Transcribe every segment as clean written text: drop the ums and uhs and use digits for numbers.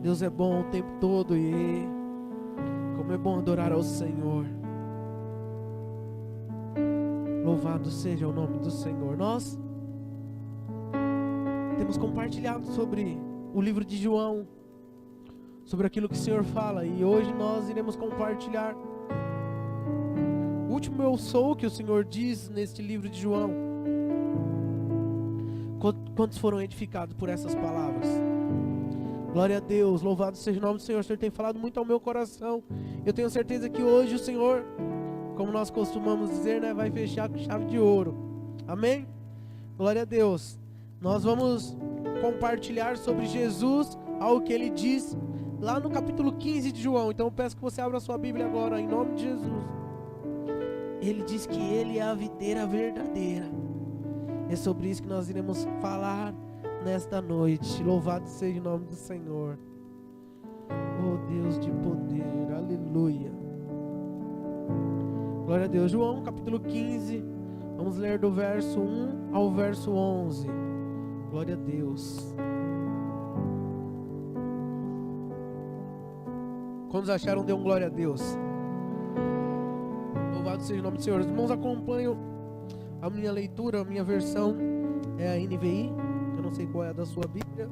Deus é bom o tempo todo e como é bom adorar ao Senhor. Louvado seja o nome do Senhor. Nós temos compartilhado sobre o livro de João, sobre aquilo que o Senhor fala, e hoje nós iremos compartilhar o último eu sou que o Senhor diz neste livro de João. Quantos foram edificados por essas palavras? Glória a Deus, louvado seja o nome do Senhor. O Senhor tem falado muito ao meu coração. Eu tenho certeza que hoje o Senhor, como nós costumamos dizer, né, vai fechar com chave de ouro. Amém? Glória a Deus. Nós vamos compartilhar sobre Jesus, algo que Ele diz lá no capítulo 15 de João. Então eu peço que você abra a sua Bíblia agora, em nome de Jesus. Ele diz que Ele é a videira verdadeira. É sobre isso que nós iremos falar nesta noite. Louvado seja o nome do Senhor. Oh Deus de poder, aleluia. Glória a Deus. João capítulo 15, vamos ler do verso 1 ao verso 11. Glória a Deus. Quantos acharam? Dê um glória a Deus. Louvado seja o nome do Senhor. Os irmãos acompanham a minha leitura, a minha versão é a NVI. Eu não sei qual é a da sua Bíblia.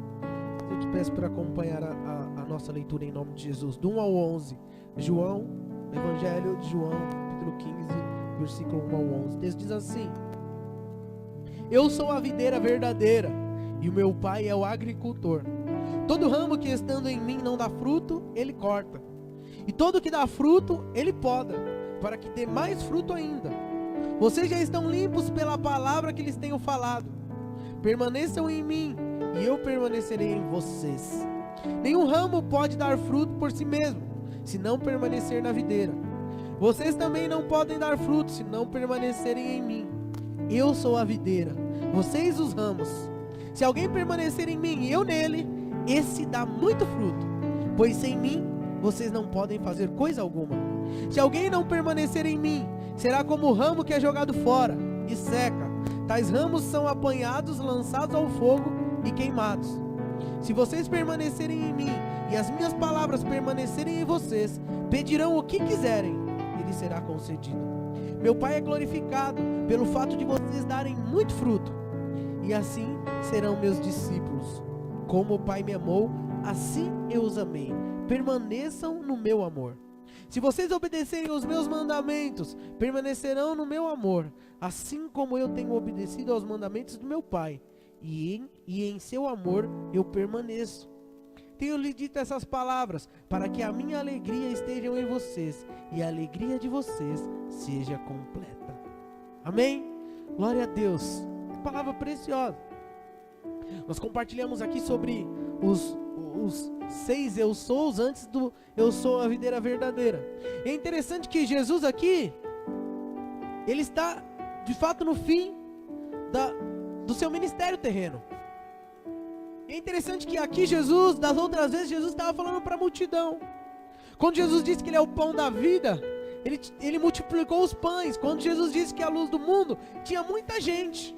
Eu te peço para acompanhar a nossa leitura em nome de Jesus. Do 1 ao 11. João, Evangelho de João, capítulo 15, versículo 1 ao 11. O texto diz assim: Eu sou a videira verdadeira, e o meu pai é o agricultor. Todo ramo que estando em mim não dá fruto, ele corta. E todo que dá fruto, ele poda, para que dê mais fruto ainda. Vocês já estão limpos pela palavra que lhes tenho falado. Permaneçam em mim, e eu permanecerei em vocês. Nenhum ramo pode dar fruto por si mesmo, se não permanecer na videira. Vocês também não podem dar fruto, se não permanecerem em mim. Eu sou a videira, vocês os ramos. Se alguém permanecer em mim e eu nele, esse dá muito fruto, pois sem mim vocês não podem fazer coisa alguma. Se alguém não permanecer em mim, será como o ramo que é jogado fora e seca. Tais ramos são apanhados, lançados ao fogo e queimados. Se vocês permanecerem em mim e as minhas palavras permanecerem em vocês, pedirão o que quiserem, e lhes será concedido. Meu Pai é glorificado pelo fato de vocês darem muito fruto, e assim serão meus discípulos. Como o Pai me amou, assim eu os amei. Permaneçam no meu amor. Se vocês obedecerem aos meus mandamentos, permanecerão no meu amor, assim como eu tenho obedecido aos mandamentos do meu Pai, e em seu amor eu permaneço. Tenho-lhe dito essas palavras, para que a minha alegria esteja em vocês, e a alegria de vocês seja completa. Amém? Glória a Deus. Que palavra preciosa. Nós compartilhamos aqui sobre os 6 eu sous antes do eu sou a videira verdadeira. É interessante que Jesus aqui, ele está de fato no fim do seu ministério terreno. É interessante que aqui Jesus, das outras vezes, Jesus estava falando para a multidão. Quando Jesus disse que ele é o pão da vida, ele multiplicou os pães. Quando Jesus disse que é a luz do mundo, tinha muita gente.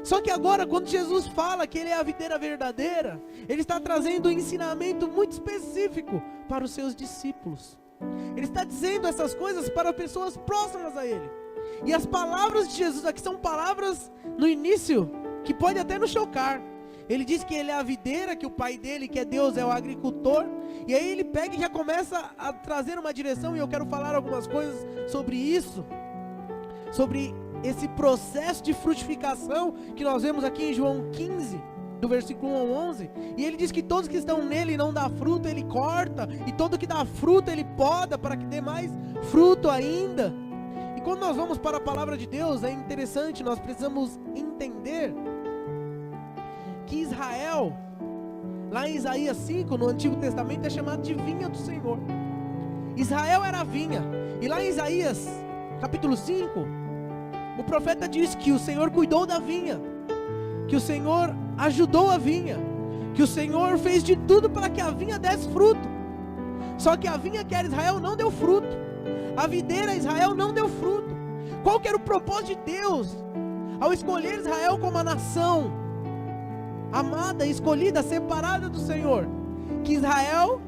Só que agora, quando Jesus fala que ele é a videira verdadeira, ele está trazendo um ensinamento muito específico para os seus discípulos. Ele está dizendo essas coisas para pessoas próximas a ele. E as palavras de Jesus aqui são palavras no início que pode até nos chocar. Ele diz que ele é a videira, que o pai dele, que é Deus, é o agricultor. E aí ele pega e já começa a trazer uma direção, e eu quero falar algumas coisas sobre isso, sobre esse processo de frutificação que nós vemos aqui em João 15, do versículo 1 ao 11. E ele diz que todos que estão nele não dá fruto, ele corta, e todo que dá fruto ele poda, para que dê mais fruto ainda. E quando nós vamos para a palavra de Deus, é interessante, nós precisamos entender que Israel, lá em Isaías 5, no Antigo Testamento, é chamado de vinha do Senhor. Israel era a vinha, e lá em Isaías capítulo 5, o profeta diz que o Senhor cuidou da vinha, que o Senhor ajudou a vinha, que o Senhor fez de tudo para que a vinha desse fruto. Só que a vinha que era Israel não deu fruto, a videira Israel não deu fruto. Qual que era o propósito de Deus ao escolher Israel como a nação amada, escolhida, separada do Senhor? que Israel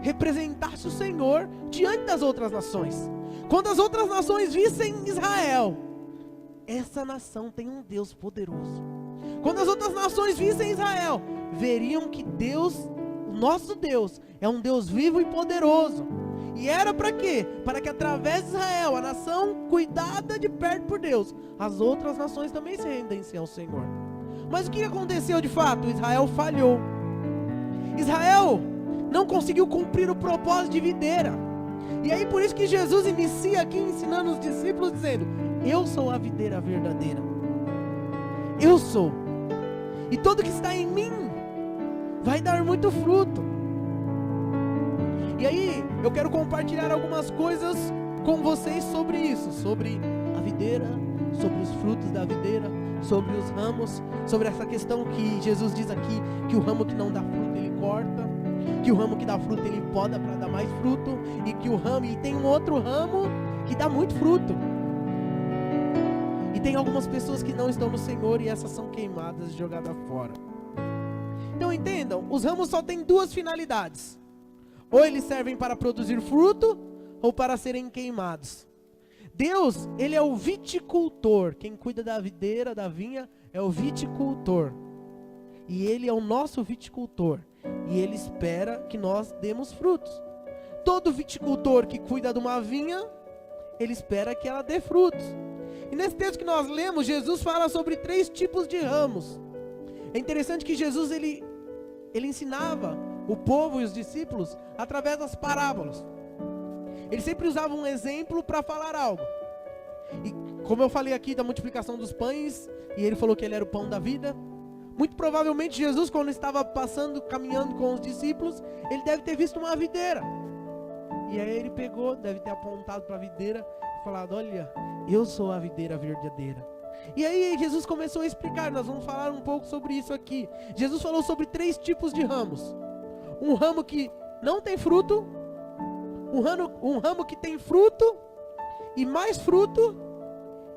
representasse o Senhor diante das outras nações. Quando as outras nações vissem Israel, essa nação tem um Deus poderoso. Quando as outras nações vissem Israel, veriam que Deus, o nosso Deus, é um Deus vivo e poderoso. E era para quê? Para que através de Israel, a nação cuidada de perto por Deus, as outras nações também se rendessem ao Senhor. Mas o que aconteceu de fato? Israel falhou. Israel não conseguiu cumprir o propósito de videira. E aí por isso que Jesus inicia aqui ensinando os discípulos dizendo: eu sou a videira verdadeira. Eu sou. E todo que está em mim vai dar muito fruto. E aí eu quero compartilhar algumas coisas com vocês sobre isso, sobre a videira, sobre os frutos da videira, sobre os ramos, sobre essa questão que Jesus diz aqui, que o ramo que não dá fruto ele corta, que o ramo que dá fruto ele poda para dar mais fruto, e que o ramo, e tem um outro ramo que dá muito fruto. E tem algumas pessoas que não estão no Senhor e essas são queimadas e jogadas fora. Então entendam, os ramos só têm duas finalidades: ou eles servem para produzir fruto, ou para serem queimados. Deus, ele é o viticultor. Quem cuida da videira, da vinha, é o viticultor. E ele é o nosso viticultor. E ele espera que nós demos frutos. Todo viticultor que cuida de uma vinha, ele espera que ela dê frutos. E nesse texto que nós lemos, Jesus fala sobre 3 tipos de ramos. É interessante que Jesus, ele ensinava o povo e os discípulos através das parábolas. Ele sempre usava um exemplo para falar algo. E como eu falei aqui da multiplicação dos pães, e ele falou que ele era o pão da vida, muito provavelmente Jesus, quando estava passando, caminhando com os discípulos, ele deve ter visto uma videira. E aí ele pegou, deve ter apontado para a videira e falado: olha, eu sou a videira verdadeira. E aí Jesus começou a explicar, nós vamos falar um pouco sobre isso aqui. Jesus falou sobre 3 tipos de ramos. Um ramo que não tem fruto, um ramo que tem fruto e mais fruto,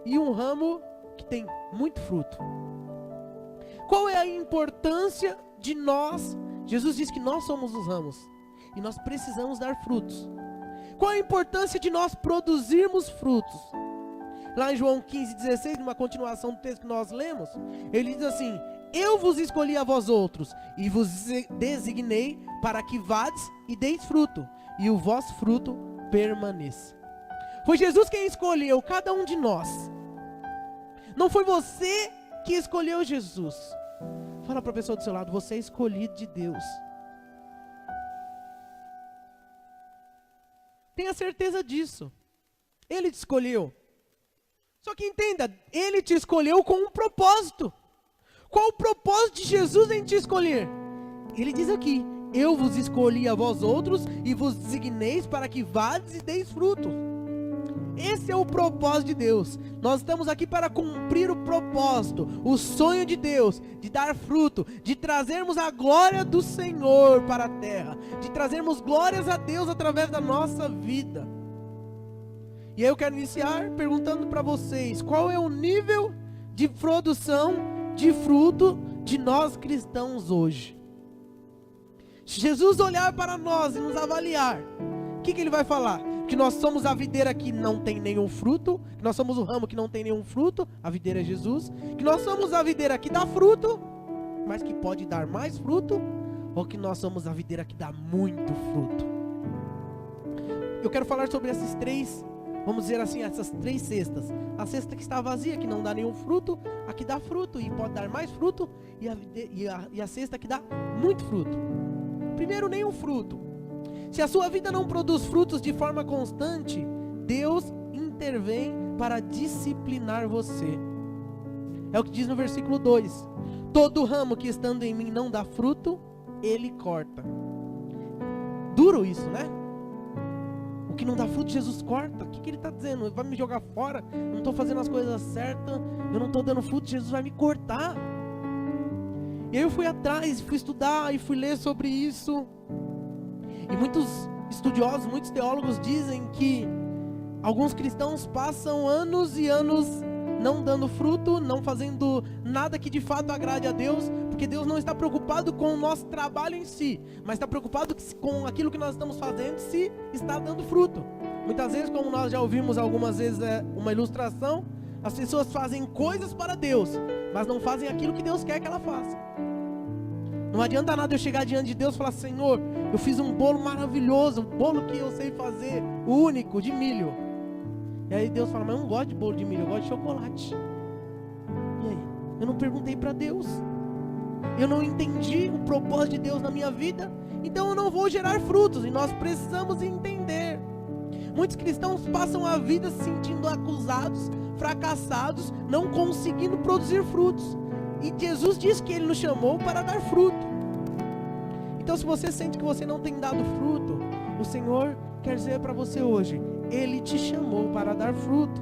e um ramo que tem muito fruto. Qual é a importância de nós? Jesus diz que nós somos os ramos e nós precisamos dar frutos. Qual a importância de nós produzirmos frutos? Lá em João 15:16, numa continuação do texto que nós lemos, ele diz assim: eu vos escolhi a vós outros e vos designei para que vades e deis fruto, e o vosso fruto permaneça. Foi Jesus quem escolheu cada um de nós. Não foi você que escolheu Jesus. Fala para a pessoa do seu lado: você é escolhido de Deus. Tenha certeza disso. Ele te escolheu. Só que entenda, ele te escolheu com um propósito. Qual o propósito de Jesus em te escolher? Ele diz aqui: eu vos escolhi a vós outros e vos designeis para que vades e deis frutos. Esse é o propósito de Deus. Nós estamos aqui para cumprir o propósito, o sonho de Deus, de dar fruto, de trazermos a glória do Senhor para a terra, de trazermos glórias a Deus através da nossa vida. E aí eu quero iniciar perguntando para vocês: qual é o nível de produção de fruto de nós cristãos hoje? Se Jesus olhar para nós e nos avaliar, o que ele vai falar? Que nós somos a videira que não tem nenhum fruto, que nós somos o ramo que não tem nenhum fruto, a videira é Jesus, que nós somos a videira que dá fruto, mas que pode dar mais fruto, ou que nós somos a videira que dá muito fruto? Eu quero falar sobre esses 3, vamos dizer assim, essas 3 cestas. A cesta que está vazia, que não dá nenhum fruto, a que dá fruto e pode dar mais fruto, e a cesta que dá muito fruto. Primeiro, nenhum fruto. Se a sua vida não produz frutos de forma constante, Deus intervém para disciplinar você. É o que diz no versículo 2: todo ramo que estando em mim não dá fruto, ele corta. Duro isso, né? O que não dá fruto, Jesus corta. O que ele está dizendo? Ele vai me jogar fora? Eu não estou fazendo as coisas certas, eu não estou dando fruto, Jesus vai me cortar. E aí eu fui atrás, fui estudar e fui ler sobre isso. E muitos estudiosos, muitos teólogos dizem que alguns cristãos passam anos e anos não dando fruto, não fazendo nada que de fato agrade a Deus, porque Deus não está preocupado com o nosso trabalho em si, mas está preocupado com aquilo que nós estamos fazendo, se está dando fruto. Muitas vezes, como nós já ouvimos algumas vezes uma ilustração, as pessoas fazem coisas para Deus, mas não fazem aquilo que Deus quer que ela faça. Não adianta nada eu chegar diante de Deus e falar: Senhor, eu fiz um bolo maravilhoso, um bolo que eu sei fazer, único, de milho. E aí Deus fala: mas eu não gosto de bolo de milho, eu gosto de chocolate. E aí? Eu não perguntei para Deus. Eu não entendi o propósito de Deus na minha vida, então eu não vou gerar frutos. E nós precisamos entender. Muitos cristãos passam a vida se sentindo acusados, fracassados, não conseguindo produzir frutos. E Jesus disse que Ele nos chamou para dar fruto. Então, se você sente que você não tem dado fruto, o Senhor quer dizer para você hoje: Ele te chamou para dar fruto.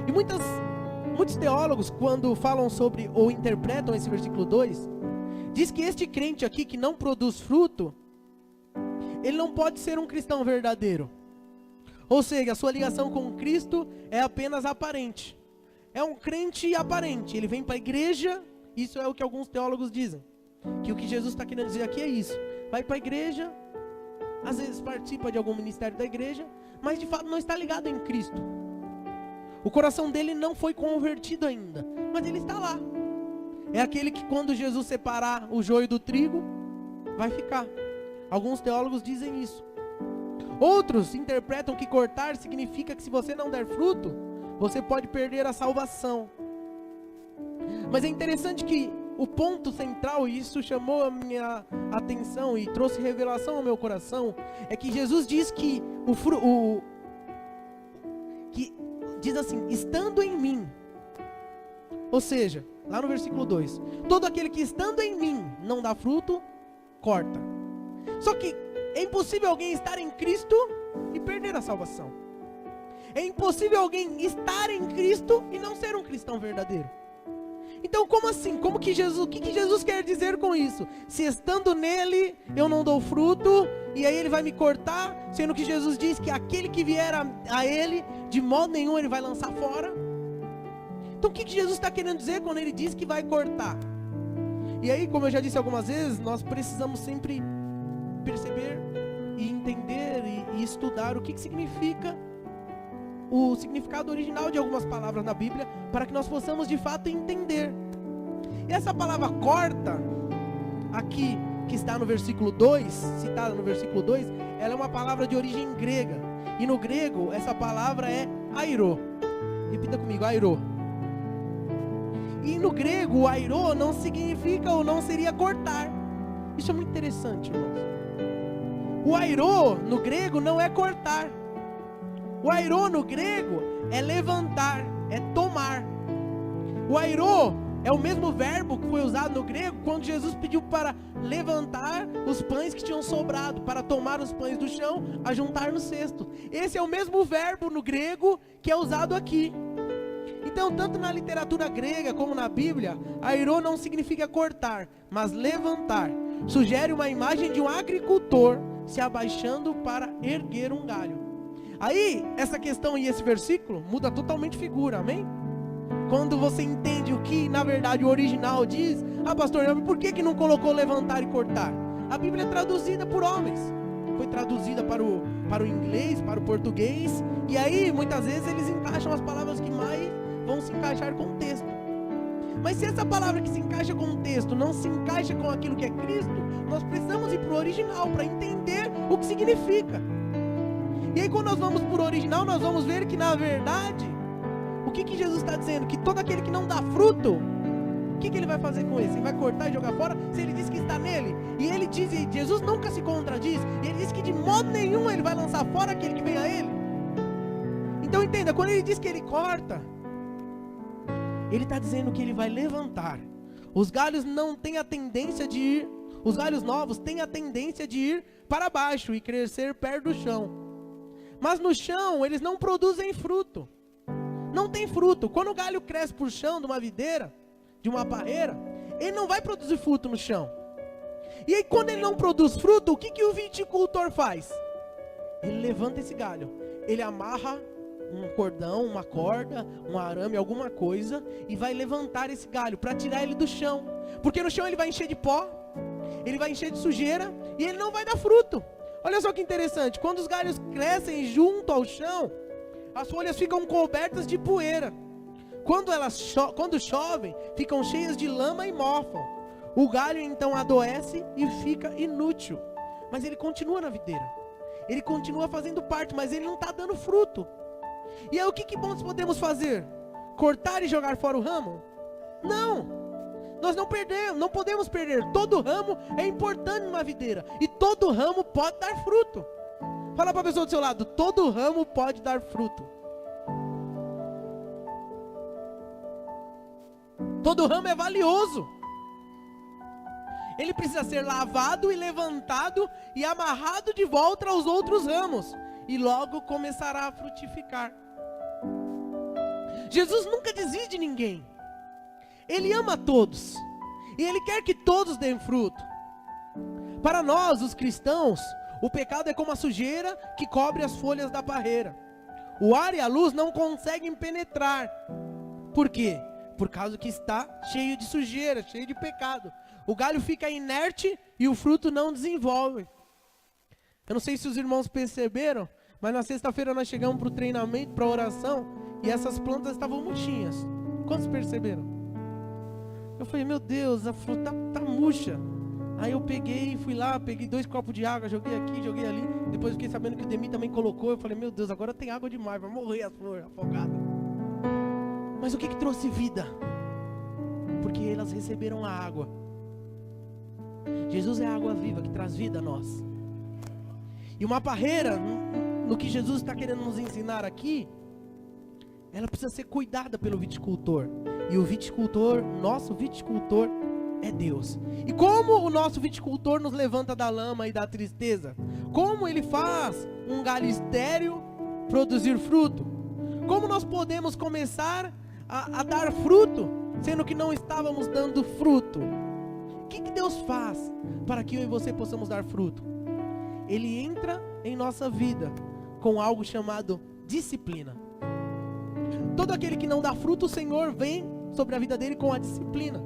E muitos teólogos, quando falam sobre ou interpretam esse versículo 2, diz que este crente aqui que não produz fruto, ele não pode ser um cristão verdadeiro. Ou seja, a sua ligação com Cristo é apenas aparente. É um crente aparente. Ele vem para a igreja, isso é o que alguns teólogos dizem. Que o que Jesus está querendo dizer aqui é isso. Vai para a igreja, às vezes participa de algum ministério da igreja, mas de fato não está ligado em Cristo. O coração dele não foi convertido ainda, mas ele está lá. É aquele que quando Jesus separar o joio do trigo, vai ficar. Alguns teólogos dizem isso. Outros interpretam que cortar significa que se você não der fruto, você pode perder a salvação. Mas é interessante que o ponto central, e isso chamou a minha atenção e trouxe revelação ao meu coração, é que Jesus diz que que diz assim: estando em mim. Ou seja, lá no versículo 2, todo aquele que estando em mim não dá fruto, corta. Só que é impossível alguém estar em Cristo e perder a salvação. É impossível alguém estar em Cristo e não ser um cristão verdadeiro. Então, como assim? O que Jesus quer dizer com isso? Se estando nele eu não dou fruto, e aí ele vai me cortar, sendo que Jesus diz que aquele que vier a ele, de modo nenhum ele vai lançar fora. Então o que Jesus está querendo dizer quando ele diz que vai cortar? E aí, como eu já disse algumas vezes, nós precisamos sempre perceber e entender e estudar o que significa o significado original de algumas palavras na Bíblia, para que nós possamos de fato entender. E essa palavra corta, aqui, que está no versículo 2, citada no versículo 2, ela é uma palavra de origem grega. E no grego, essa palavra é airo. Repita comigo: airo. E no grego, o airo não significa ou não seria cortar. Isso é muito interessante, irmãos. O airo no grego não é cortar. O airo no grego é levantar, é tomar. O airo é o mesmo verbo que foi usado no grego quando Jesus pediu para levantar os pães que tinham sobrado, para tomar os pães do chão, a juntar no cesto. Esse é o mesmo verbo no grego que é usado aqui. Então, tanto na literatura grega como na Bíblia, airo não significa cortar, mas levantar. Sugere uma imagem de um agricultor se abaixando para erguer um galho. Aí, essa questão e esse versículo muda totalmente figura, amém? Quando você entende o que na verdade o original diz: ah, pastor, por que não colocou levantar e cortar? A Bíblia é traduzida por homens, foi traduzida para o inglês, para o português, e aí muitas vezes eles encaixam as palavras que mais vão se encaixar com o texto. Mas se essa palavra que se encaixa com o texto não se encaixa com aquilo que é Cristo, nós precisamos ir para o original para entender o que significa. E aí, quando nós vamos para o original, nós vamos ver que na verdade, o que Jesus está dizendo? Que todo aquele que não dá fruto, o que ele vai fazer com esse? Ele vai cortar e jogar fora? Se ele diz que está nele, e ele diz, e Jesus nunca se contradiz, e ele diz que de modo nenhum ele vai lançar fora aquele que vem a ele. Então entenda, quando ele diz que ele corta, ele está dizendo que ele vai levantar. Os galhos não têm a tendência de ir, os galhos novos têm a tendência de ir para baixo e crescer perto do chão. Mas no chão eles não produzem fruto. Não tem fruto. Quando o galho cresce por chão de uma videira, de uma parreira, ele não vai produzir fruto no chão. E aí quando ele não produz fruto, o que o viticultor faz? Ele levanta esse galho, ele amarra um cordão, uma corda, um arame, alguma coisa, e vai levantar esse galho para tirar ele do chão. Porque no chão ele vai encher de pó, ele vai encher de sujeira e ele não vai dar fruto. Olha só que interessante, quando os galhos crescem junto ao chão, as folhas ficam cobertas de poeira. Quando chovem, ficam cheias de lama e mofam. O galho então adoece e fica inútil. Mas ele continua na videira. Ele continua fazendo parte, mas ele não está dando fruto. E aí o que nós podemos fazer? Cortar e jogar fora o ramo? Não! Nós não podemos perder. Todo ramo é importante numa videira. E todo ramo pode dar fruto. Fala para a pessoa do seu lado, todo ramo pode dar fruto. Todo ramo é valioso. Ele precisa ser lavado e levantado e amarrado de volta aos outros ramos. E logo começará a frutificar. Jesus nunca desiste de ninguém. Ele ama todos. E Ele quer que todos deem fruto. Para nós, os cristãos, o pecado é como a sujeira que cobre as folhas da parreira. O ar e a luz não conseguem penetrar. Por quê? Por causa que está cheio de sujeira, cheio de pecado. O galho fica inerte e o fruto não desenvolve. Eu não sei se os irmãos perceberam, mas na sexta-feira nós chegamos para o treinamento, para a oração, e essas plantas estavam murchinhas. Quantos perceberam? Eu falei, meu Deus, a fruta tá murcha. Aí eu fui lá, peguei 2 copos de água, joguei aqui, joguei ali. Depois fiquei sabendo que o Demi também colocou. Eu falei, meu Deus, agora tem água demais, vai morrer as flores afogadas. Mas o que trouxe vida? Porque elas receberam a água. Jesus é a água viva que traz vida a nós. E uma parreira, no que Jesus está querendo nos ensinar aqui, ela precisa ser cuidada pelo viticultor. E o viticultor, nosso viticultor, é Deus. E como o nosso viticultor nos levanta da lama e da tristeza? Como ele faz um galho estéril produzir fruto? Como nós podemos começar a dar fruto, sendo que não estávamos dando fruto? O que Deus faz para que eu e você possamos dar fruto? Ele entra em nossa vida com algo chamado disciplina. Todo aquele que não dá fruto, o Senhor vem sobre a vida dele com a disciplina.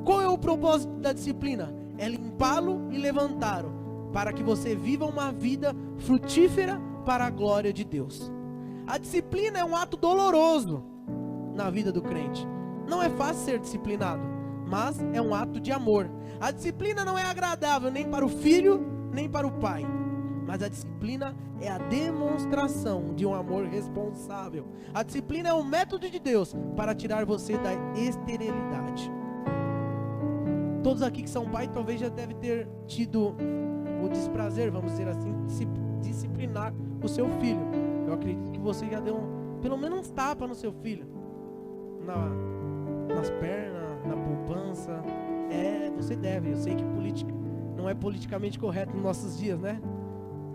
Qual é o propósito da disciplina? É limpá-lo e levantá-lo, para que você viva uma vida frutífera para a glória de Deus. A disciplina é um ato doloroso na vida do crente. Não é fácil ser disciplinado, mas é um ato de amor. A disciplina não é agradável nem para o filho, nem para o pai. Mas a disciplina é a demonstração de um amor responsável. A disciplina é um método de Deus para tirar você da esterilidade. Todos aqui que são pais talvez já devem ter tido o desprazer, vamos dizer assim, de disciplinar o seu filho. Eu acredito que você já deu pelo menos uns tapas no seu filho. Nas pernas, na poupança. Você deve. Eu sei que política não é politicamente correto nos nossos dias, né?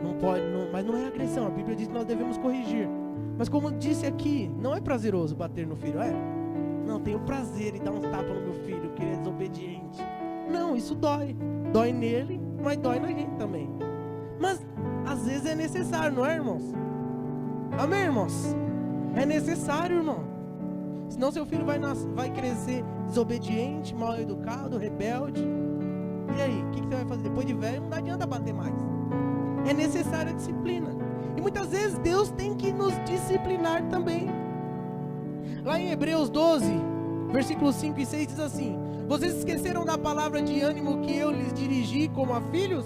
Não pode, mas não é agressão. A Bíblia diz que nós devemos corrigir. Mas como disse aqui, não é prazeroso bater no filho, é? Não, tenho prazer em dar uns tapas no meu filho, que ele é desobediente. Não, isso dói. Dói nele, mas dói na gente também. Mas às vezes é necessário, não é, irmãos? Amém, irmãos? É necessário, irmão. Senão seu filho vai crescer desobediente, mal educado, rebelde. E aí, o que você vai fazer? Depois de velho não adianta bater mais. É necessária a disciplina. E muitas vezes Deus tem que nos disciplinar também. Lá em Hebreus 12, versículos 5 e 6 diz assim: vocês esqueceram da palavra de ânimo que eu lhes dirigi como a filhos?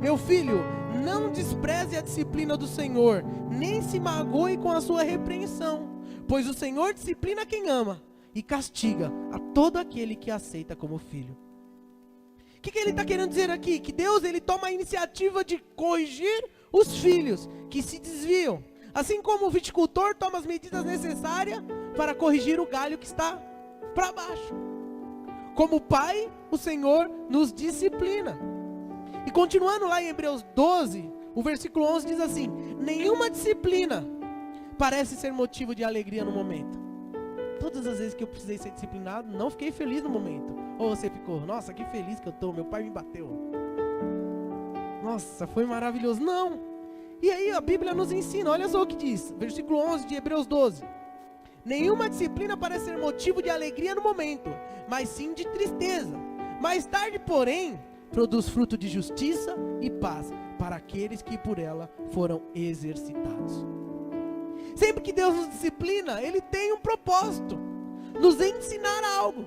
Meu filho, não despreze a disciplina do Senhor, nem se magoe com a sua repreensão, pois o Senhor disciplina quem ama e castiga a todo aquele que aceita como filho. O que ele está querendo dizer aqui? Que Deus ele toma a iniciativa de corrigir os filhos que se desviam, assim como o viticultor toma as medidas necessárias para corrigir o galho que está para baixo. Como pai, o Senhor nos disciplina. E continuando lá em Hebreus 12, o versículo 11 diz assim: nenhuma disciplina parece ser motivo de alegria no momento. Todas as vezes que eu precisei ser disciplinado, não fiquei feliz no momento. Ou você ficou, nossa, que feliz que eu estou, meu pai me bateu. Nossa, foi maravilhoso. Não. E aí a Bíblia nos ensina, olha só o que diz, versículo 11 de Hebreus 12. Nenhuma disciplina parece ser motivo de alegria no momento, mas sim de tristeza. Mais tarde, porém, produz fruto de justiça e paz para aqueles que por ela foram exercitados. Sempre que Deus nos disciplina, Ele tem um propósito: nos ensinar algo,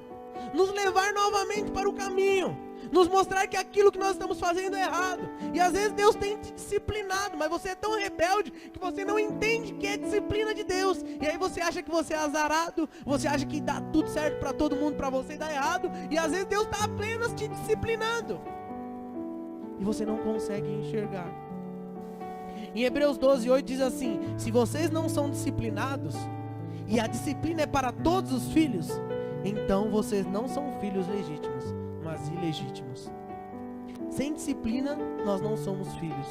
nos levar novamente para o caminho, nos mostrar que aquilo que nós estamos fazendo é errado. E às vezes Deus tem te disciplinado, mas você é tão rebelde que você não entende que é disciplina de Deus. E aí você acha que você é azarado, você acha que dá tudo certo para todo mundo, para você dá errado. E às vezes Deus está apenas te disciplinando e você não consegue enxergar. Em Hebreus 12, 8 diz assim: se vocês não são disciplinados, e a disciplina é para todos os filhos, então vocês não são filhos legítimos, mas ilegítimos. Sem disciplina, nós não somos filhos,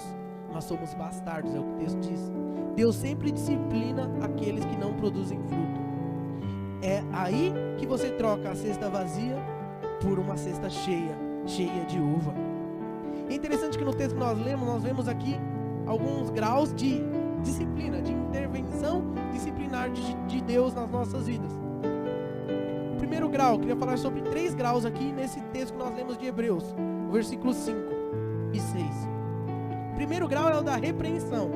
nós somos bastardos, é o que o texto diz. Deus sempre disciplina aqueles que não produzem fruto. É aí que você troca a cesta vazia por uma cesta cheia de uva. É interessante que no texto que nós lemos, nós vemos aqui alguns graus de disciplina, de intervenção disciplinar de Deus nas nossas vidas. O primeiro grau, eu queria falar sobre 3 graus aqui nesse texto que nós lemos de Hebreus, versículos 5 e 6. O primeiro grau é o da repreensão.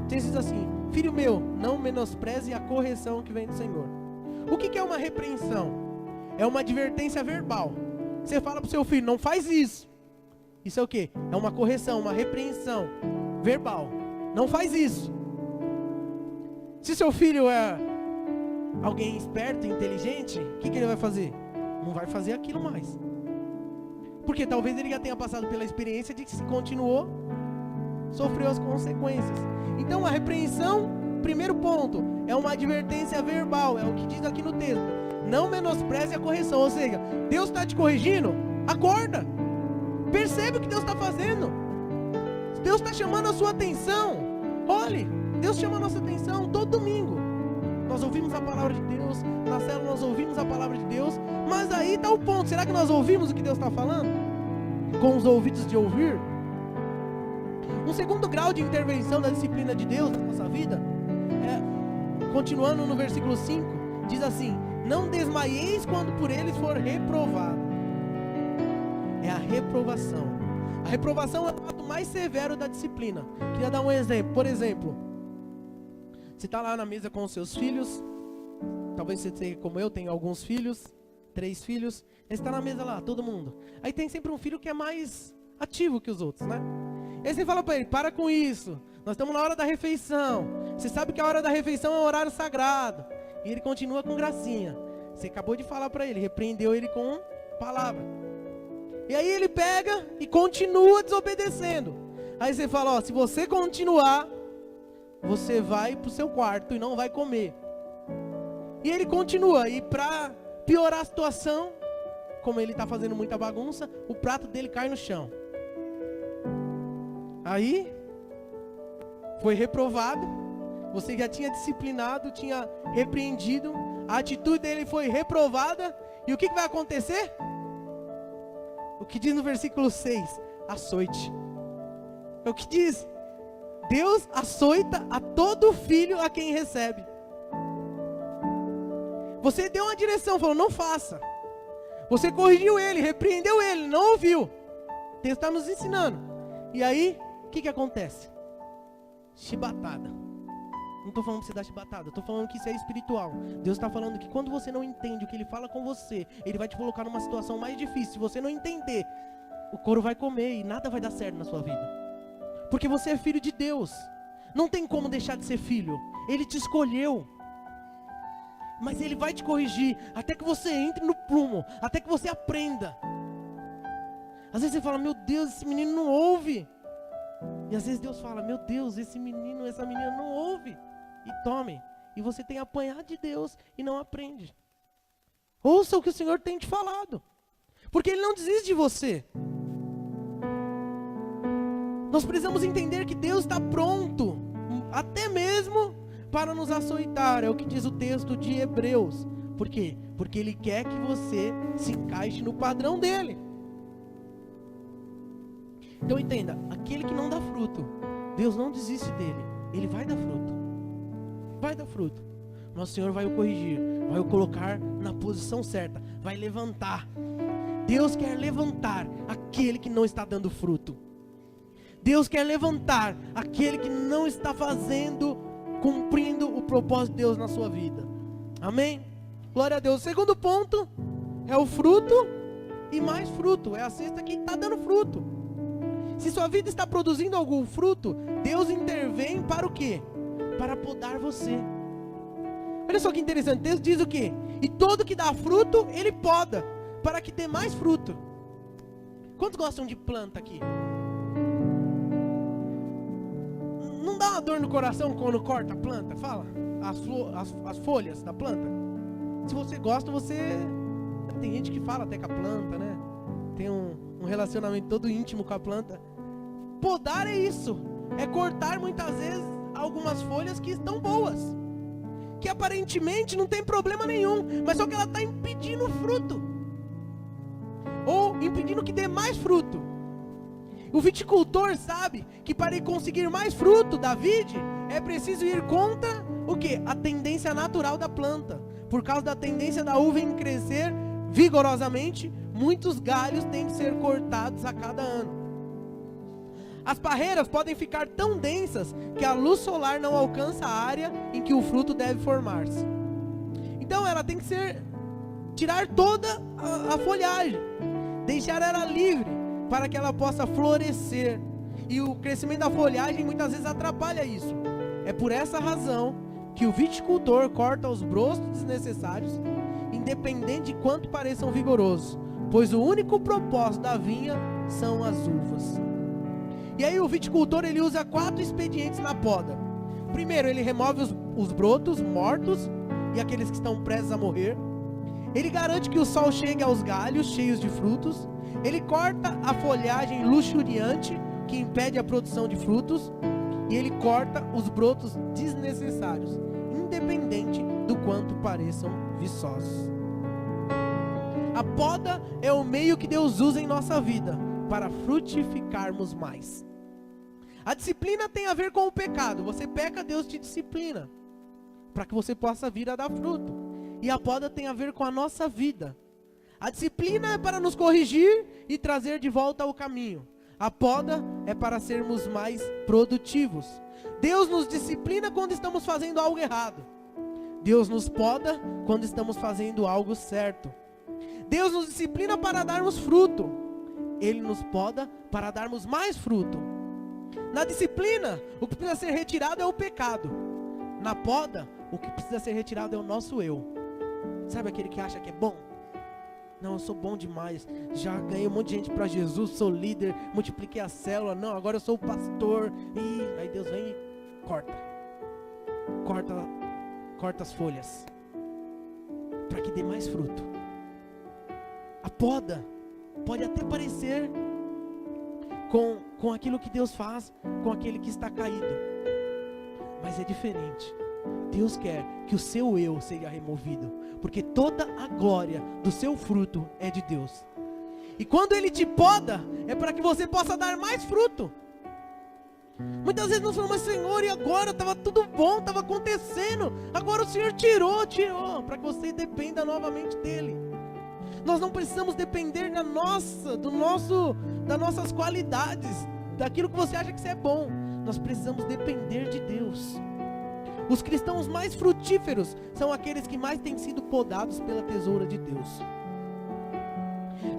O texto diz assim: filho meu, não menospreze a correção que vem do Senhor. O que é uma repreensão? É uma advertência verbal. Você fala para o seu filho: não faz isso. Isso é o quê? É uma correção, uma repreensão verbal. Não faz isso. Se seu filho é alguém esperto, inteligente, o que ele vai fazer? Não vai fazer aquilo mais. Porque talvez ele já tenha passado pela experiência de que se continuou, sofreu as consequências. Então a repreensão, primeiro ponto, é uma advertência verbal, é o que diz aqui no texto. Não menospreze a correção, ou seja, Deus está te corrigindo, acorda. Percebe o que Deus está fazendo. Deus está chamando a sua atenção. Olhe, Deus chama a nossa atenção todo domingo. Nós ouvimos a palavra de Deus, na célula nós ouvimos a palavra de Deus, mas aí está o ponto: será que nós ouvimos o que Deus está falando? Com os ouvidos de ouvir? Um segundo grau de intervenção da disciplina de Deus na nossa vida, continuando no versículo 5, diz assim: não desmaieis quando por eles for reprovado. É a reprovação. A reprovação é o ato mais severo da disciplina. Queria dar um exemplo. Por exemplo, você está lá na mesa com os seus filhos. Talvez você seja como eu, tenha alguns filhos, 3 filhos. Você está na mesa lá, todo mundo. Aí tem sempre um filho que é mais ativo que os outros, né? Aí você fala para ele: para com isso, nós estamos na hora da refeição. Você sabe que a hora da refeição é um horário sagrado. E ele continua com gracinha. Você acabou de falar para ele, repreendeu ele com palavra. E aí ele pega e continua desobedecendo. Aí você fala: ó, se você continuar, você vai para o seu quarto e não vai comer. E ele continua. E para piorar a situação, como ele está fazendo muita bagunça, o prato dele cai no chão. Aí, foi reprovado. Você já tinha disciplinado, tinha repreendido. A atitude dele foi reprovada. E o que vai acontecer? O que diz no versículo 6? Açoite. É o que diz. Deus açoita a todo filho a quem recebe. Você deu uma direção, falou: não faça. Você corrigiu ele, repreendeu ele, não ouviu. Deus está nos ensinando. E aí, o que acontece? Chibatada. Não estou falando para você dar chibatada, estou falando que isso é espiritual. Deus está falando que quando você não entende o que Ele fala com você, Ele vai te colocar numa situação mais difícil. Se você não entender, o couro vai comer e nada vai dar certo na sua vida. Porque você é filho de Deus. Não tem como deixar de ser filho. Ele te escolheu. Mas Ele vai te corrigir até que você entre no prumo, até que você aprenda. Às vezes você fala: meu Deus, esse menino não ouve. E às vezes Deus fala: meu Deus, esse menino, essa menina não ouve. E tome. E você tem apanhado de Deus e não aprende. Ouça o que o Senhor tem te falado. Porque Ele não desiste de você. Nós precisamos entender que Deus está pronto, até mesmo para nos açoitar. É o que diz o texto de Hebreus. Por quê? Porque Ele quer que você se encaixe no padrão dEle. Então entenda, aquele que não dá fruto, Deus não desiste dele. Ele vai dar fruto. Vai dar fruto. Nosso Senhor vai o corrigir, vai o colocar na posição certa, vai levantar. Deus quer levantar aquele que não está dando fruto. Deus quer levantar aquele que não está cumprindo o propósito de Deus na sua vida. Amém? Glória a Deus. O segundo ponto é o fruto e mais fruto. É a cesta que está dando fruto. Se sua vida está produzindo algum fruto, Deus intervém para o quê? Para podar você. Olha só que interessante, Deus diz o quê? E todo que dá fruto, Ele poda, para que dê mais fruto. Quantos gostam de planta aqui? Não dá uma dor no coração quando corta a planta? Fala, as folhas da planta. Se você gosta, tem gente que fala até com a planta, né? Tem um relacionamento todo íntimo com a planta. Podar é isso, é cortar muitas vezes algumas folhas que estão boas, que aparentemente não tem problema nenhum, mas só que ela está impedindo o fruto, ou impedindo que dê mais fruto. O viticultor sabe que para ele conseguir mais fruto da vide, é preciso ir contra o quê? A tendência natural da planta. Por causa da tendência da uva em crescer vigorosamente, muitos galhos têm que ser cortados a cada ano. As parreiras podem ficar tão densas que a luz solar não alcança a área em que o fruto deve formar-se. Então ela tem que tirar toda a folhagem, deixar ela livre para que ela possa florescer. E o crescimento da folhagem muitas vezes atrapalha isso. É por essa razão que o viticultor corta os brotos desnecessários, independente de quanto pareçam vigorosos, pois o único propósito da vinha são as uvas. E aí o viticultor ele usa 4 expedientes na poda. Primeiro, ele remove os brotos mortos e aqueles que estão prestes a morrer. Ele garante que o sol chegue aos galhos cheios de frutos. Ele corta a folhagem luxuriante que impede a produção de frutos. E ele corta os brotos desnecessários, independente do quanto pareçam viçosos. A poda é o meio que Deus usa em nossa vida para frutificarmos mais. A disciplina tem a ver com o pecado. Você peca, Deus te disciplina para que você possa vir a dar fruto. E a poda tem a ver com a nossa vida. A disciplina é para nos corrigir e trazer de volta ao caminho. A poda é para sermos mais produtivos. Deus nos disciplina quando estamos fazendo algo errado. Deus nos poda quando estamos fazendo algo certo. Deus nos disciplina para darmos fruto. Ele nos poda para darmos mais fruto. Na disciplina, o que precisa ser retirado é o pecado. Na poda, o que precisa ser retirado é o nosso eu. Sabe aquele que acha que é bom? Não, eu sou bom demais, já ganhei um monte de gente para Jesus, sou líder, multipliquei a célula, não, agora eu sou o pastor. E aí Deus vem e corta as folhas, para que dê mais fruto. A poda pode até parecer com aquilo que Deus faz com aquele que está caído, mas é diferente. Deus quer que o seu eu seja removido, porque toda a glória do seu fruto é de Deus. E quando Ele te poda, é para que você possa dar mais fruto. Muitas vezes nós falamos, mas Senhor, e agora? Estava tudo bom, estava acontecendo, agora o Senhor tirou, para que você dependa novamente dEle. Nós não precisamos depender das nossas qualidades, daquilo que você acha que isso é bom. Nós precisamos depender de Deus. Os cristãos mais frutíferos são aqueles que mais têm sido podados pela tesoura de Deus.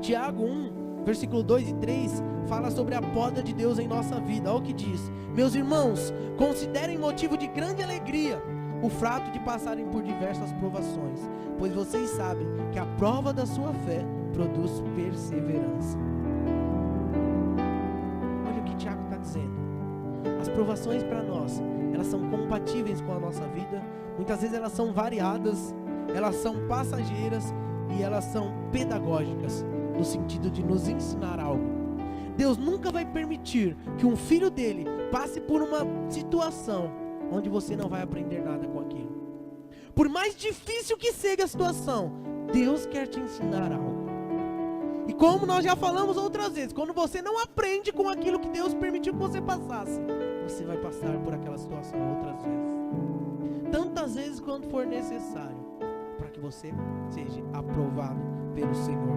Tiago 1, versículo 2 e 3, fala sobre a poda de Deus em nossa vida. Olha o que diz: meus irmãos, considerem motivo de grande alegria o fato de passarem por diversas provações, pois vocês sabem que a prova da sua fé produz perseverança. Olha o que Tiago está dizendo. As provações para nós, elas são compatíveis com a nossa vida. Muitas vezes elas são variadas, elas são passageiras e elas são pedagógicas, no sentido de nos ensinar algo. Deus nunca vai permitir que um filho dele passe por uma situação onde você não vai aprender nada com aquilo. Por mais difícil que seja a situação, Deus quer te ensinar algo. E como nós já falamos outras vezes, quando você não aprende com aquilo que Deus permitiu que você passasse, você vai passar por aquela situação outras vezes. Tantas vezes quanto for necessário, para que você seja aprovado pelo Senhor.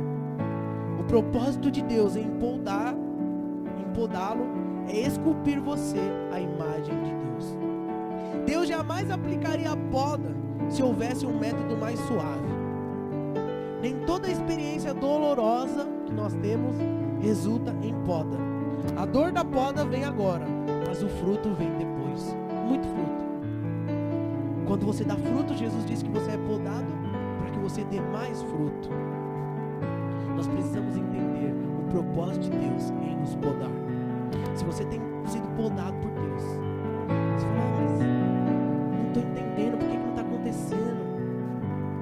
O propósito de Deus em podá-lo é esculpir você à imagem de Deus. Deus jamais aplicaria a poda se houvesse um método mais suave. Nem toda experiência dolorosa que nós temos resulta em poda. A dor da poda vem agora, mas o fruto vem depois. Muito fruto. Quando você dá fruto, Jesus disse que você é podado para que você dê mais fruto. Nós precisamos entender o propósito de Deus em nos podar. Se você tem sido podado por Deus, você fala, mas não estou entendendo, por que não está acontecendo?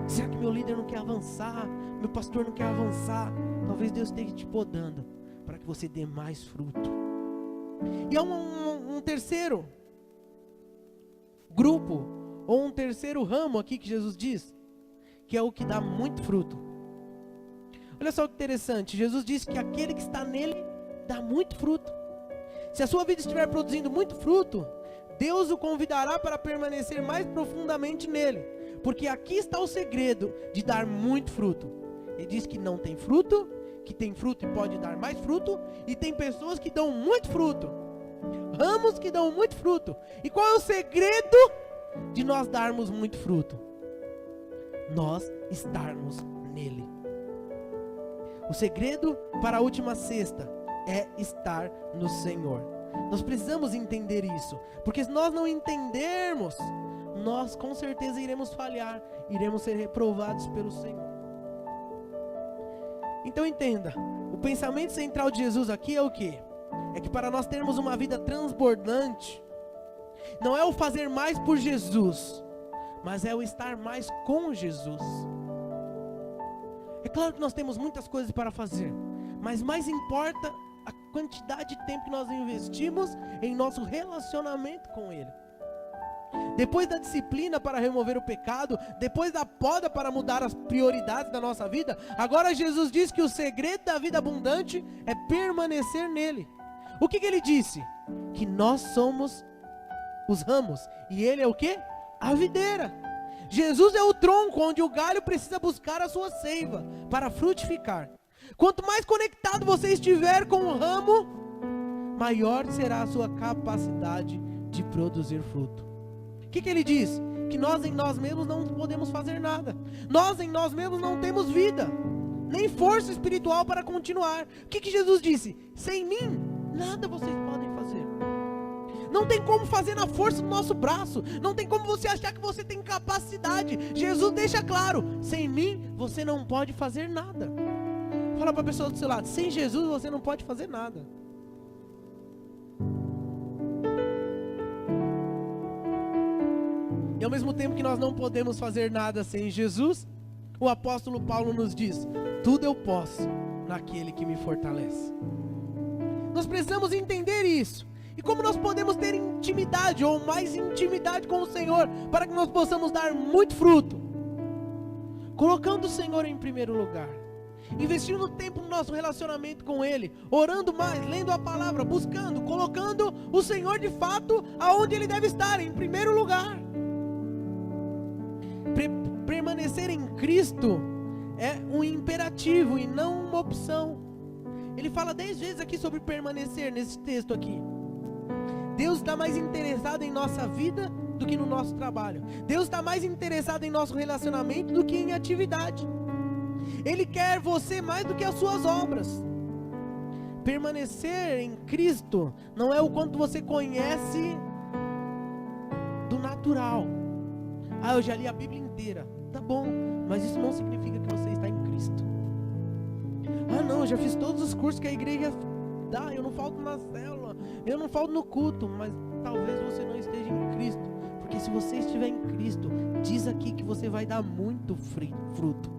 Será que meu líder não quer avançar? Meu pastor não quer avançar? Talvez Deus esteja te podando para que você dê mais fruto. E há um terceiro grupo, ou um terceiro ramo aqui que Jesus diz, que é o que dá muito fruto. Olha só que interessante, Jesus disse que aquele que está nele dá muito fruto. Se a sua vida estiver produzindo muito fruto, Deus o convidará para permanecer mais profundamente nele, porque aqui está o segredo de dar muito fruto. Ele diz que não tem fruto, que tem fruto e pode dar mais fruto, e tem pessoas que dão muito fruto, ramos que dão muito fruto. E qual é o segredo de nós darmos muito fruto? Nós estarmos nele. O segredo para a última cesta é estar no Senhor. Nós precisamos entender isso, porque se nós não entendermos, nós com certeza iremos falhar, iremos ser reprovados pelo Senhor. Então entenda, o pensamento central de Jesus aqui é o quê? É que para nós termos uma vida transbordante, não é o fazer mais por Jesus, mas é o estar mais com Jesus. É claro que nós temos muitas coisas para fazer, mas mais importa a quantidade de tempo que nós investimos em nosso relacionamento com Ele. Depois da disciplina para remover o pecado, depois da poda para mudar as prioridades da nossa vida, agora Jesus diz que o segredo da vida abundante é permanecer nele. O que Ele disse? Que nós somos os ramos e Ele é o quê? A videira. Jesus é o tronco onde o galho precisa buscar a sua seiva para frutificar. Quanto mais conectado você estiver com o ramo, maior será a sua capacidade de produzir fruto. O que Ele diz? Que nós em nós mesmos não podemos fazer nada. Nós em nós mesmos não temos vida, nem força espiritual para continuar. O que Jesus disse? Sem mim, nada vocês podem fazer. Não tem como fazer na força do nosso braço. Não tem como você achar que você tem capacidade. Jesus deixa claro, sem mim você não pode fazer nada. Fala para a pessoa do seu lado, sem Jesus você não pode fazer nada. E ao mesmo tempo que nós não podemos fazer nada sem Jesus, o apóstolo Paulo nos diz, tudo eu posso naquele que me fortalece. Nós precisamos entender isso. E como nós podemos ter intimidade, ou mais intimidade com o Senhor, para que nós possamos dar muito fruto? Colocando o Senhor em primeiro lugar, investindo tempo no nosso relacionamento com Ele, orando mais, lendo a palavra, buscando, colocando o Senhor de fato aonde Ele deve estar, em primeiro lugar. Permanecer em Cristo é um imperativo e não uma opção. Ele fala 10 vezes aqui sobre permanecer nesse texto aqui. Deus está mais interessado em nossa vida do que no nosso trabalho. Deus está mais interessado em nosso relacionamento do que em atividade. Ele quer você mais do que as suas obras. Permanecer em Cristo não é o quanto você conhece do natural. Ah, eu já li a Bíblia inteira. Tá bom, mas isso não significa que você está em Cristo. Ah não, eu já fiz todos os cursos que a igreja dá, eu não falto na célula, eu não falto no culto, mas talvez você não esteja em Cristo. Porque se você estiver em Cristo, diz aqui que você vai dar muito fruto.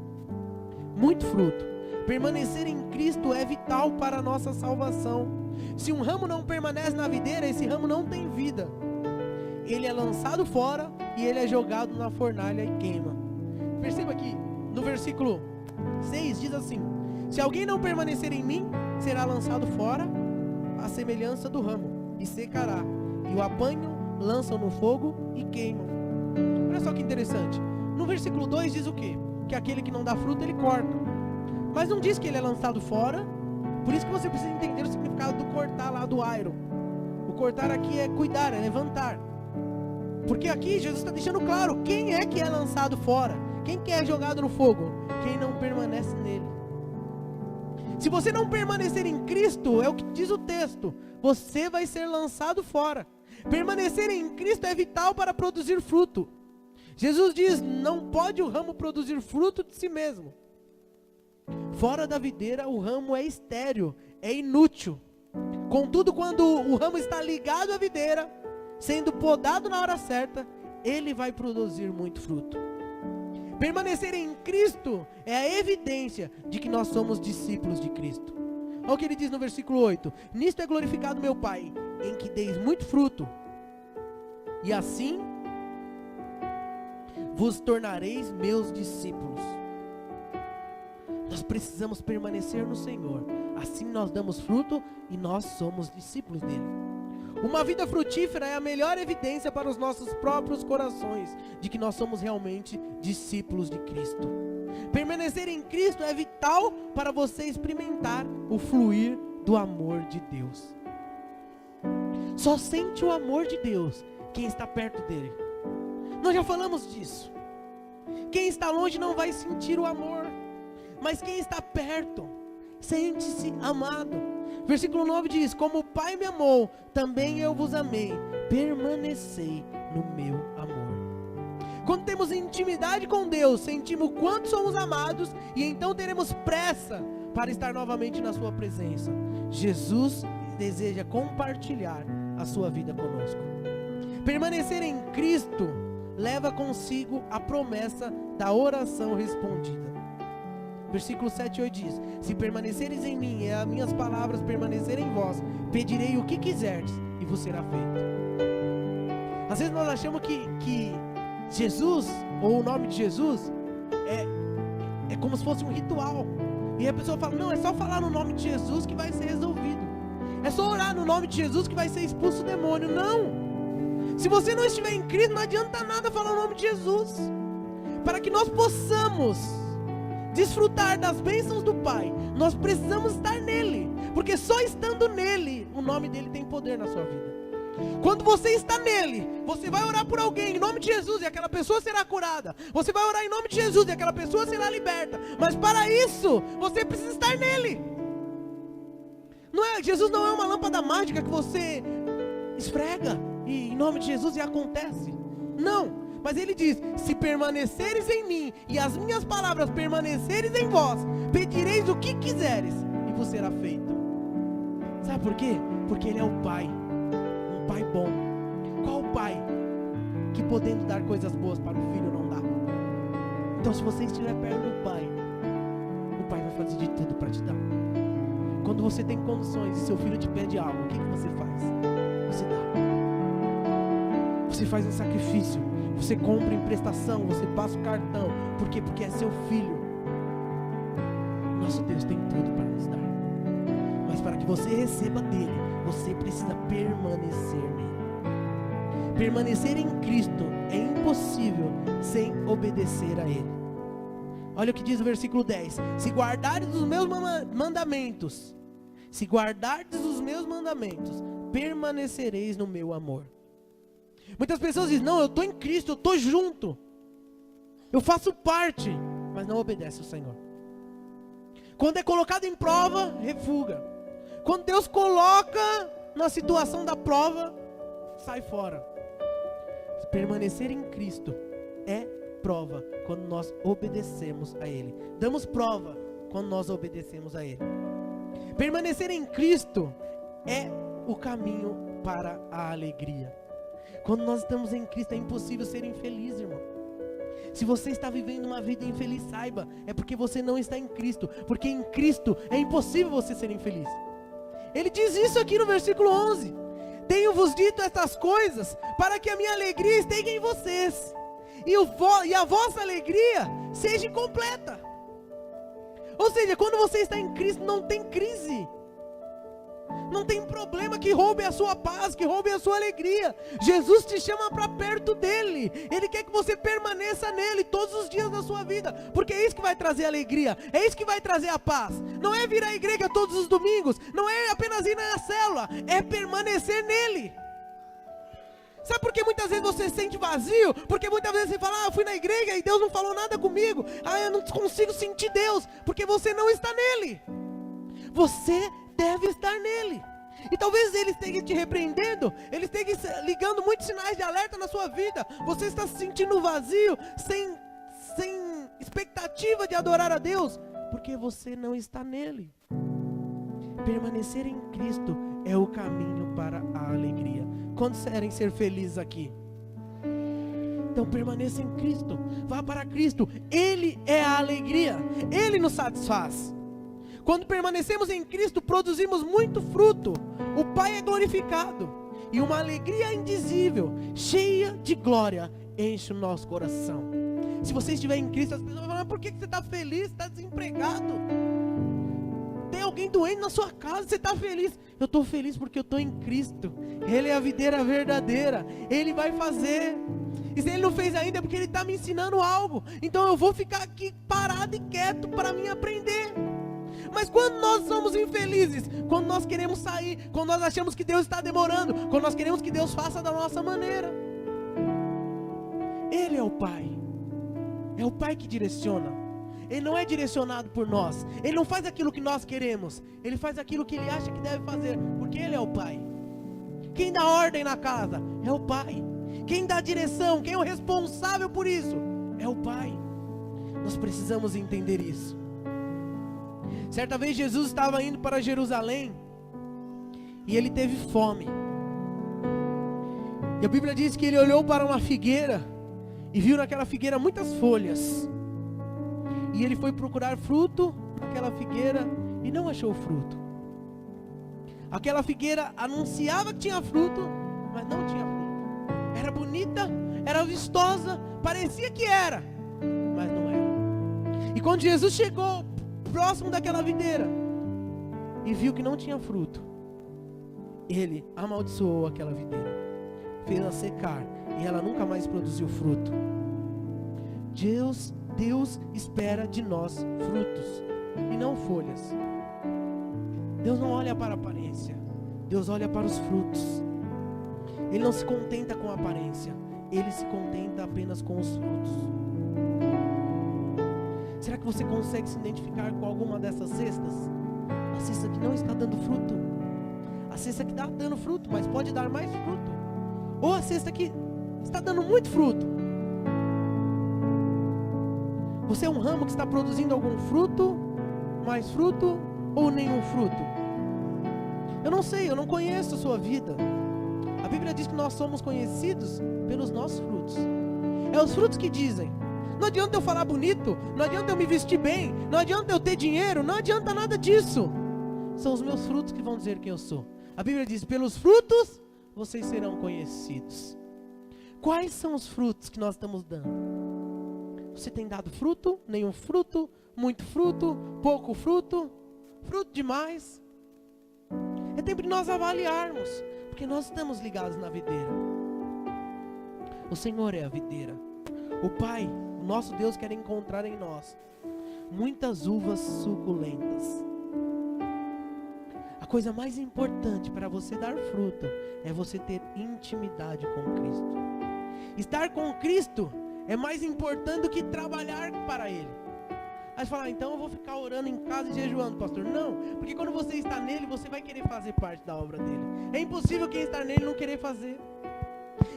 Muito fruto. Permanecer em Cristo é vital para a nossa salvação. Se um ramo não permanece na videira, esse ramo não tem vida. Ele é lançado fora e ele é jogado na fornalha e queima. Perceba aqui, no versículo 6 diz assim: Se alguém não permanecer em mim, será lançado fora à semelhança do ramo, e secará. E o apanham, lançam no fogo e queimam. Olha só que interessante. No versículo 2 diz o quê? Que aquele que não dá fruto, ele corta. Mas não diz que ele é lançado fora. Por isso que você precisa entender o significado do cortar lá do iron. O cortar aqui é cuidar, é levantar. Porque aqui Jesus está deixando claro quem é que é lançado fora. Quem que é jogado no fogo? Quem não permanece nele. Se você não permanecer em Cristo, é o que diz o texto, você vai ser lançado fora. Permanecer em Cristo é vital para produzir fruto. Jesus diz, não pode o ramo produzir fruto de si mesmo. Fora da videira, o ramo é estéril, é inútil. Contudo, quando o ramo está ligado à videira, sendo podado na hora certa, ele vai produzir muito fruto. Permanecer em Cristo é a evidência de que nós somos discípulos de Cristo. Olha o que ele diz no versículo 8. Nisto é glorificado meu Pai, em que deis muito fruto, e assim vos tornareis meus discípulos. Nós precisamos permanecer no Senhor. Assim nós damos fruto e nós somos discípulos dele. Uma vida frutífera é a melhor evidência para os nossos próprios corações de que nós somos realmente discípulos de Cristo. Permanecer em Cristo é vital para você experimentar o fluir do amor de Deus. Só sente o amor de Deus quem está perto dele. Nós já falamos disso. Quem está longe não vai sentir o amor, mas quem está perto sente-se amado. Versículo 9 diz, como o Pai me amou, também eu vos amei, permanecei no meu amor. Quando temos intimidade com Deus, sentimos o quanto somos amados, e então teremos pressa para estar novamente na sua presença. Jesus deseja compartilhar a sua vida conosco. Permanecer em Cristo leva consigo a promessa da oração respondida. Versículo 7 e 8 diz, se permaneceres em mim e as minhas palavras permanecerem em vós, pedirei o que quiserdes e vos será feito. Às vezes nós achamos que Jesus, ou o nome de Jesus, é como se fosse um ritual. E a pessoa fala, não, é só falar no nome de Jesus que vai ser resolvido. É só orar no nome de Jesus que vai ser expulso o demônio. Não! Se você não estiver em Cristo, não adianta nada falar o nome de Jesus. Para que nós possamos desfrutar das bênçãos do Pai, nós precisamos estar nele, porque só estando nele, o nome dele tem poder na sua vida. Quando você está nele, você vai orar por alguém em nome de Jesus e aquela pessoa será curada. Você vai orar em nome de Jesus e aquela pessoa será liberta. Mas para isso, você precisa estar nele. Jesus não é uma lâmpada mágica que você esfrega e em nome de Jesus e acontece. Não. Mas ele diz, se permaneceres em mim e as minhas palavras permaneceres em vós, pedireis o que quiseres e vos será feito. Sabe por quê? Porque ele é o Pai, um Pai bom. Qual o Pai que podendo dar coisas boas para o filho não dá? Então se você estiver perto do Pai, o Pai vai fazer de tudo para te dar. Quando você tem condições e seu filho te pede algo, o que você faz? Você dá. Você faz um sacrifício. Você compra em prestação, você passa o cartão. Por quê? Porque é seu filho. Nosso Deus tem tudo para nos dar. Mas para que você receba dele, você precisa permanecer nele. Permanecer em Cristo é impossível sem obedecer a ele. Olha o que diz o versículo 10. Se guardardes os meus mandamentos, permanecereis no meu amor. Muitas pessoas dizem, não, eu estou em Cristo, eu estou junto, eu faço parte, mas não obedece ao Senhor. Quando é colocado em prova, refuga. Quando Deus coloca na situação da prova, sai fora. Permanecer em Cristo é prova quando nós obedecemos a Ele. Damos prova quando nós obedecemos a Ele. Permanecer em Cristo é o caminho para a alegria. Quando nós estamos em Cristo é impossível ser infeliz, irmão. Se você está vivendo uma vida infeliz, saiba, é porque você não está em Cristo. Porque em Cristo é impossível você ser infeliz. Ele diz isso aqui no versículo 11. Tenho-vos dito estas coisas para que a minha alegria esteja em vocês e a vossa alegria seja completa. Ou seja, quando você está em Cristo, não tem crise. Não tem problema que roube a sua paz, que roube a sua alegria. Jesus te chama para perto dele. Ele quer que você permaneça nele todos os dias da sua vida, porque é isso que vai trazer alegria, é isso que vai trazer a paz. Não é vir à igreja todos os domingos, não é apenas ir na célula, é permanecer nele. Sabe por que muitas vezes você se sente vazio? Porque muitas vezes você fala, eu fui na igreja e Deus não falou nada comigo. Eu não consigo sentir Deus, porque você não está nele. Você deve estar nele. E talvez ele esteja te repreendendo, ele esteja ligando muitos sinais de alerta na sua vida. Você está se sentindo vazio, sem expectativa de adorar a Deus, porque você não está nele. Permanecer em Cristo é o caminho para a alegria. Quantos querem ser felizes aqui? Então permaneça em Cristo, vá para Cristo. Ele é a alegria, Ele nos satisfaz. Quando permanecemos em Cristo, produzimos muito fruto. O Pai é glorificado. E uma alegria indizível, cheia de glória, enche o nosso coração. Se você estiver em Cristo, as pessoas vão falar, por que você está feliz? Está desempregado? Tem alguém doente na sua casa, você está feliz? Eu estou feliz porque eu estou em Cristo. Ele é a videira verdadeira. Ele vai fazer. E se Ele não fez ainda, é porque Ele está me ensinando algo. Então eu vou ficar aqui parado e quieto para mim aprender. Mas quando nós somos infelizes, quando nós queremos sair, quando nós achamos que Deus está demorando, quando nós queremos que Deus faça da nossa maneira, Ele é o Pai. É o Pai que direciona. Ele não é direcionado por nós. Ele não faz aquilo que nós queremos. Ele faz aquilo que Ele acha que deve fazer, porque Ele é o Pai. Quem dá ordem na casa é o Pai. Quem dá direção, quem é o responsável por isso é o Pai. Nós precisamos entender isso. Certa vez Jesus estava indo para Jerusalém e ele teve fome. E a Bíblia diz que ele olhou para uma figueira e viu naquela figueira muitas folhas. E ele foi procurar fruto naquela figueira e não achou fruto. Aquela figueira anunciava que tinha fruto, mas não tinha fruto. Era bonita, era vistosa, parecia que era, mas não era. E quando Jesus chegou próximo daquela videira e viu que não tinha fruto, ele amaldiçoou aquela videira, fez-a secar e ela nunca mais produziu fruto. Deus espera de nós frutos e não folhas. Deus não olha para a aparência, Deus olha para os frutos. Ele não se contenta com a aparência, Ele se contenta apenas com os frutos. Será que você consegue se identificar com alguma dessas cestas? A cesta que não está dando fruto, a cesta que está dando fruto, mas pode dar mais fruto, ou a cesta que está dando muito fruto. Você é um ramo que está produzindo algum fruto, mais fruto ou nenhum fruto? Eu não sei, eu não conheço a sua vida. A Bíblia diz que nós somos conhecidos pelos nossos frutos. É os frutos que dizem. Não adianta eu falar bonito, não adianta eu me vestir bem, não adianta eu ter dinheiro, não adianta nada disso. São os meus frutos que vão dizer quem eu sou. A Bíblia diz, pelos frutos vocês serão conhecidos. Quais são os frutos que nós estamos dando? Você tem dado fruto? Nenhum fruto? Muito fruto? Pouco fruto? Fruto demais? É tempo de nós avaliarmos, porque nós estamos ligados na videira. O Senhor é a videira. O Pai, o nosso Deus, quer encontrar em nós muitas uvas suculentas. A coisa mais importante para você dar fruto é você ter intimidade com Cristo. Estar com Cristo é mais importante do que trabalhar para Ele. Aí você fala, então eu vou ficar orando em casa e jejuando, pastor. Não, porque quando você está nele, você vai querer fazer parte da obra dele. É impossível quem está nele não querer fazer.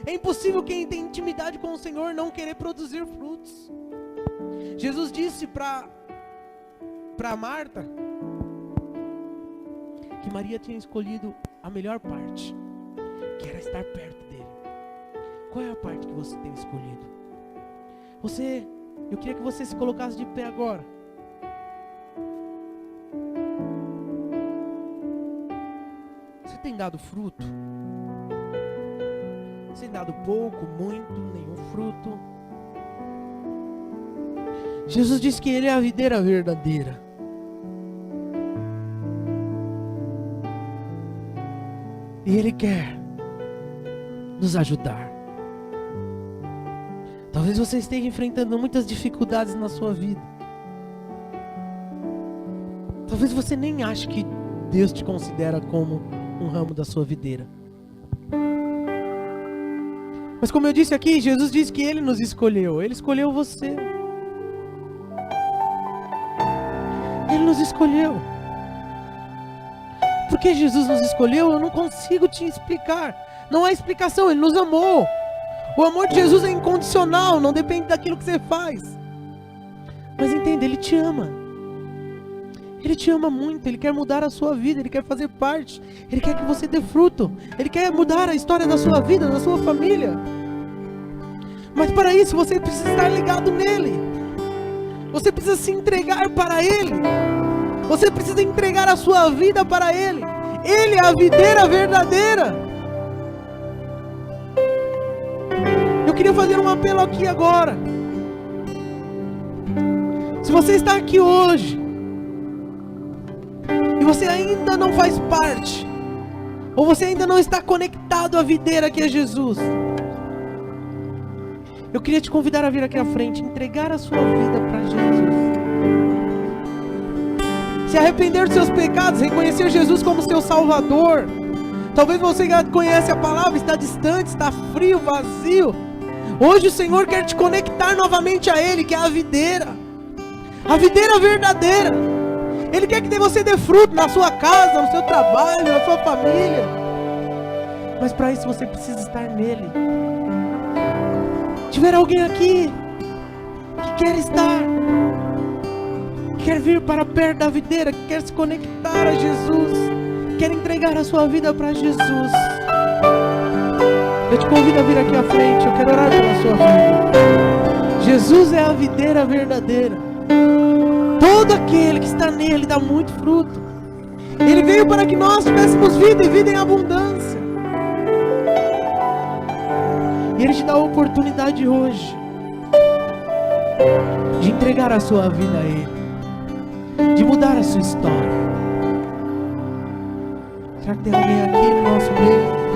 É impossível quem tem intimidade com o Senhor não querer produzir frutos. Jesus disse para Marta que Maria tinha escolhido a melhor parte, que era estar perto dele. Qual é a parte que você tem escolhido? Eu queria que você se colocasse de pé agora. Você tem dado fruto? Você tem dado pouco, muito, nenhum fruto? Jesus disse que Ele é a videira verdadeira. E Ele quer nos ajudar. Talvez você esteja enfrentando muitas dificuldades na sua vida. Talvez você nem ache que Deus te considera como um ramo da sua videira. Mas como eu disse aqui, Jesus disse que Ele nos escolheu. Ele escolheu você. Ele nos escolheu. Por que Jesus nos escolheu? Eu não consigo te explicar. Não há explicação, Ele nos amou. O amor de Jesus é incondicional, não depende daquilo que você faz. Mas entenda, Ele te ama. Ele te ama muito, Ele quer mudar a sua vida, Ele quer fazer parte. Ele quer que você dê fruto. Ele quer mudar a história da sua vida, da sua família. Mas para isso você precisa estar ligado nele. Você precisa se entregar para Ele. Você precisa entregar a sua vida para Ele. Ele é a videira verdadeira. Eu queria fazer um apelo aqui agora. Se você está aqui hoje e você ainda não faz parte, ou você ainda não está conectado à videira que é Jesus, eu queria te convidar a vir aqui à frente, entregar a sua vida para Jesus. Se arrepender dos seus pecados, reconhecer Jesus como seu Salvador. Talvez você já conhece a palavra, está distante, está frio, vazio. Hoje o Senhor quer te conectar novamente a Ele, que é a videira verdadeira. Ele quer que você dê fruto na sua casa, no seu trabalho, na sua família. Mas para isso você precisa estar nele. Se tiver alguém aqui que quer estar, que quer vir para perto da videira, que quer se conectar a Jesus, quer entregar a sua vida para Jesus, eu te convido a vir aqui à frente. Eu quero orar pela sua vida. Jesus é a videira verdadeira. Todo aquele que está nele dá muito fruto. Ele veio para que nós tivéssemos vida e vida em abundância. E Ele te dá a oportunidade hoje de entregar a sua vida a Ele, de mudar a sua história. Será que tem alguém aqui no nosso meio